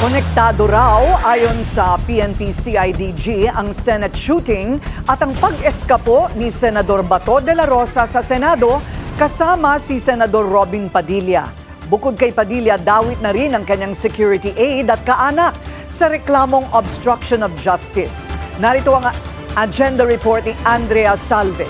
Konektado raw ayon sa PNP-CIDG ang Senate shooting at ang pag-eskapo ni Senador Bato de la Rosa sa Senado kasama si Senador Robin Padilla. Bukod kay Padilla, dawit na rin ang kanyang security aide at kaanak sa reklamong obstruction of justice. Narito ang agenda report ni Andrea Salve.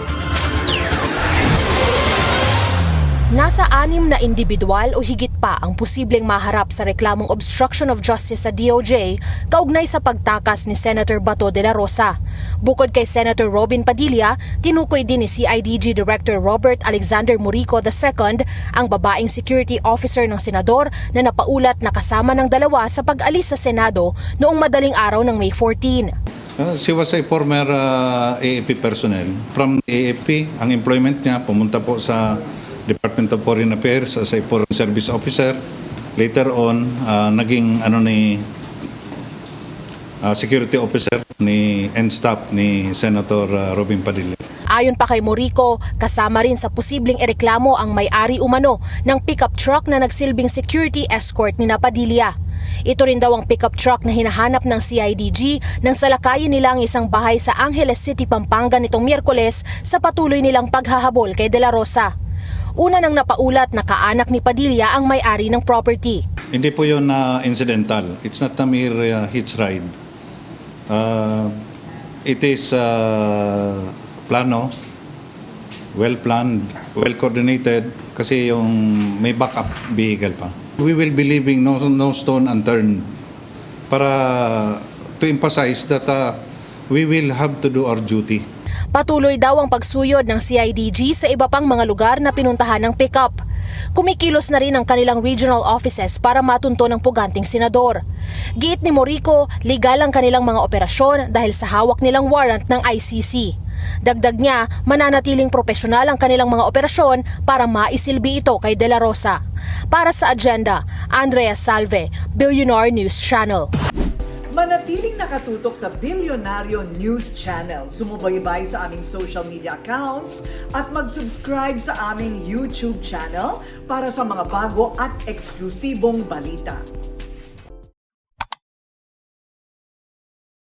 Nasa 6 na individual o higit pa ang posibleng maharap sa reklamong obstruction of justice sa DOJ kaugnay sa pagtakas ni Senator Bato de la Rosa. Bukod kay Senator Robin Padilla, tinukoy din ni CIDG Director Robert Alexander Murico II ang babaeng security officer ng senador na napaulat na kasama ng dalawa sa pag-alis sa Senado noong madaling araw ng May 14. She was a former AFP personnel. From AFP, ang employment niya pumunta po sa Department of Foreign Affairs as a Foreign Service Officer. Later on, naging security officer and staff ni Senator Robin Padilla. Ayon pa kay Morico, kasama rin sa posibleng ereklamo ang may-ari umano ng pickup truck na nagsilbing security escort ni Padilla. Ito rin daw ang pickup truck na hinahanap ng CIDG nang salakayin nila ang isang bahay sa Angeles City, Pampanga nitong Miyerkules sa patuloy nilang paghahabol kay De La Rosa. Una nang napaulat na kaanak ni Padilla ang may-ari ng property. Hindi po yun incidental. It's not a mere hitch ride. It is plano, well-planned, well-coordinated kasi yung may backup vehicle pa. We will be leaving no stone unturned para to emphasize that we will have to do our duty. Patuloy daw ang pagsuyod ng CIDG sa iba pang mga lugar na pinuntahan ng pickup. Kumikilos na rin ang kanilang regional offices para matunto ng puganting senador. Giit ni Morico, legal ang kanilang mga operasyon dahil sa hawak nilang warrant ng ICC. Dagdag niya, mananatiling profesional ang kanilang mga operasyon para maisilbi ito kay De La Rosa. Para sa agenda, Andrea Salve, Billionaire News Channel. Manatiling nakatutok sa Bilyonaryo News Channel. Sumubaybay sa aming social media accounts at mag-subscribe sa aming YouTube channel para sa mga bago at eksklusibong balita.